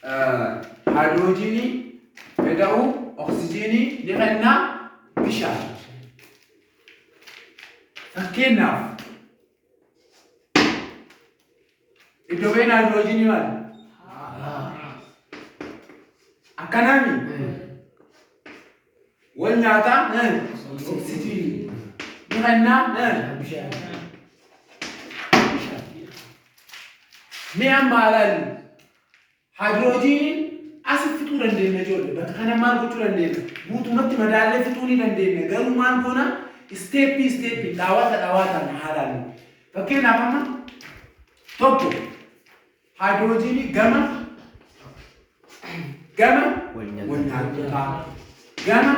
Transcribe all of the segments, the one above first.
hydrogeni bedau oxygeni niqanna bishaan fakkeenyaaf iddoo hydrogeni maal akkanami wal nyaata oxygeni niqanna bishaan Mian malal hydrogen asif fitu dandeenye jole bakka kana maal gochuu dandeenya guutumatti madaalee fituuni dandeenya garuu maal goona step dhaawata haalaan fakkeenyaaf amma tokko hydrogen gama wanyaataa gama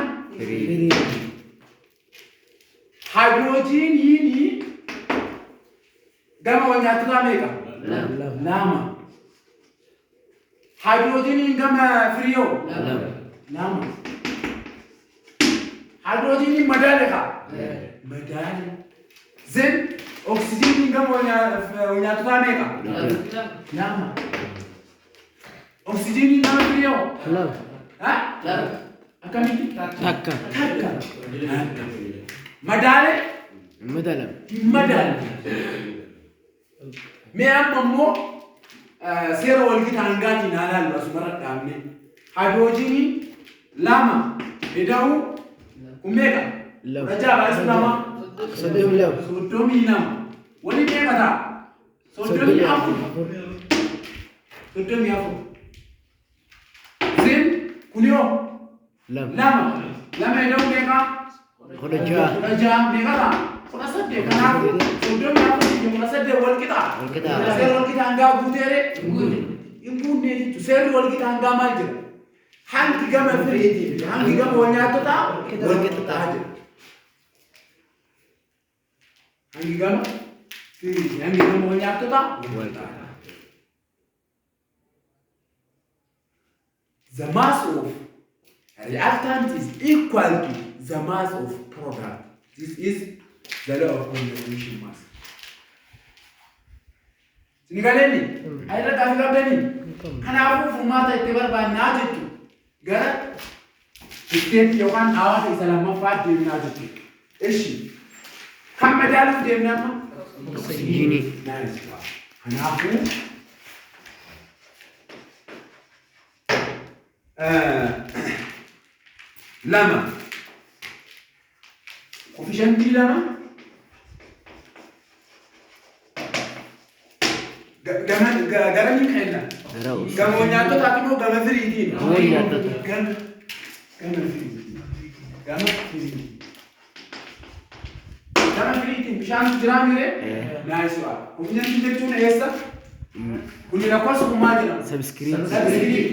hydrogen yini gama wanyaataa meeqa lama hydrogen gama frio lama hydrogen madale ka madale zen oxygen gama wanyaataa meeqa lama oxygen gama frio ha akamiti takka madale Me ammo sera walgita hangati na lalu asumara damne hydrogen lama bedau umeka raja basi lama sodomi lama wali meka ta sodomi afu zin kunio lama bedau meka raja meka ta kuna sadde kana sodomi afu kuna sadde walgita Ser walgita hanga butere ingune tu ser walgita hanga malje hangi gama fredi hangi gama wanyato ta walgita ta haje hangi gama fredi hangi gama wanyato ta walgita the mass of reactant is equal to the mass of product. This is the law of conservation mass. Sinigaleni, ayra kafilabeni. Kana afu fumata itebar ba najitu. Gara step yokan awat isalama fat de najitu. Eshi. Kam medalu de nama oxygeni. Nice. Kana afu lama. Coefficient lama. Gama ni kena. Gama nyato tapi mo gama free Gama free bishan jira mere. Nice wa. Coefficient ni tu na essa. Kuni na kwaso kumajina. Subscribe.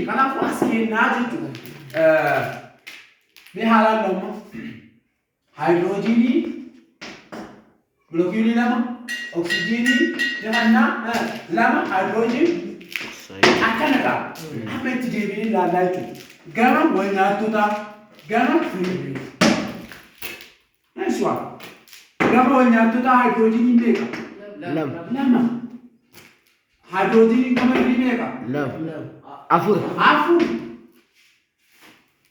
Kana kwasi naji tu. Me halal lama. Hydrogen molecule lama. Oxygen janganna lama hydrogen akanaka amenti debini la laitu gama wanyatu ta gama free nice one gama wanyatu ta hydrogen indeka lama hydrogen gama free meka afur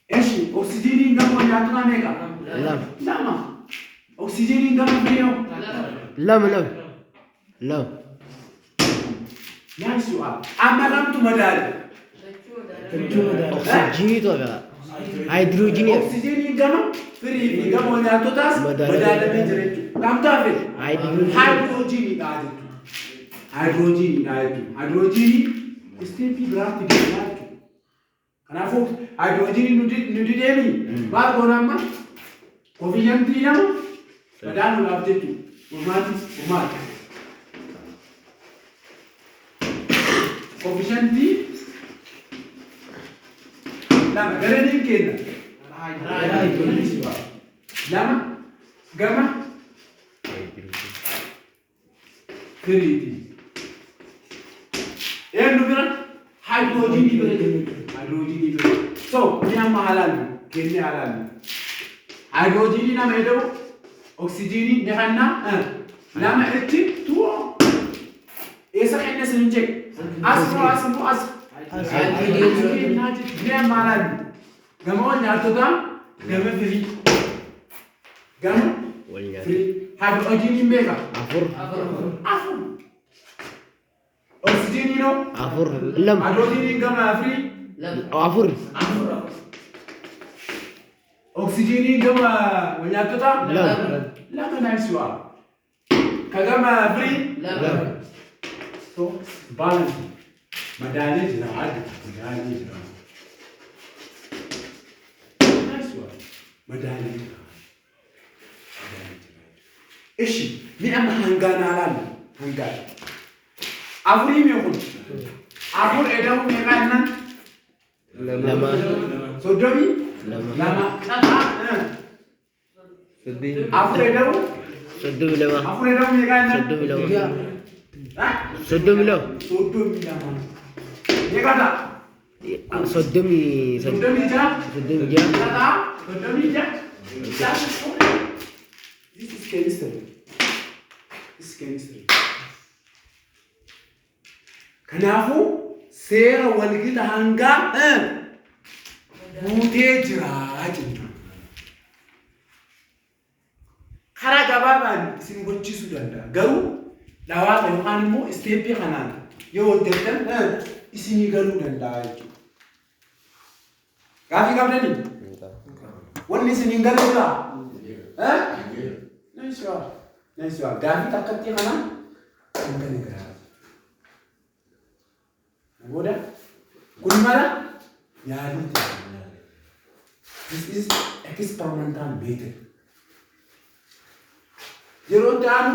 eshi oxygen gama wanyatu ta meka lama oxygen gama free Love. Nice one. Amaram tu madal. Oxygen itu apa? Hydrogen. Oxygen ini gama free. Gama mana tu tas? Madal dengan jerit. Kamu tahu apa? Hydrogen ini ada tu. Hydrogen step berarti dia tu. Kenapa? Hydrogen nudi demi. Baru nama. Coefficient ni nama. Madal nulap tu. Umat. Coefficient D. Lama garanin kena. Lama gama kriti. Nubira hydrogen ibere. So ni amma halal kenne halal. Hydrogen na medo oxygen ni hanna lama etti tuo. Esa kenne sinjek. Asmo Ni malan. Gama nyaatoda gama free. Gama free. Have oxygen mega. Afur. Oxygen no. Afur. Lam. Hydrogen gama free. Afur. Oxygen gama nyaatoda Lam. Lama nice one. Kagama free. Lam. So balance. Madali jira adi. Madali jira. Nice one. Madali jira. Ishi. Mi ama hangana alam. Hangana. Afuri mi okun. Afur edamu mi kana. Lama. Sodomi. Lama. Kata. Afur edamu. Sodomi lama. Afur edamu mi kana. Sodomi lama. Hah? Sodomi lama. Sodomi lama. Ye kata. Sodomi. Sodomi ja. Sodomi ja. Kata. Sodomi ja. This is chemistry. This is chemistry. Kanafu seera walgita hanga buutee jira jenna. Karaa gabaabaan isin gochiisuu danda'a. Garuu dhawaata yookaan immoo isteeppii kanaan yoo hojjettan isinii galuu danda'a jechuudha. Gaafii qabdanii? Wanni isiniin galuudha? Nice one. Gaafii takkatti kanaan hin galee. Boda kun mala yaaduu ta'a. This is experimental method. Yeroo ta'an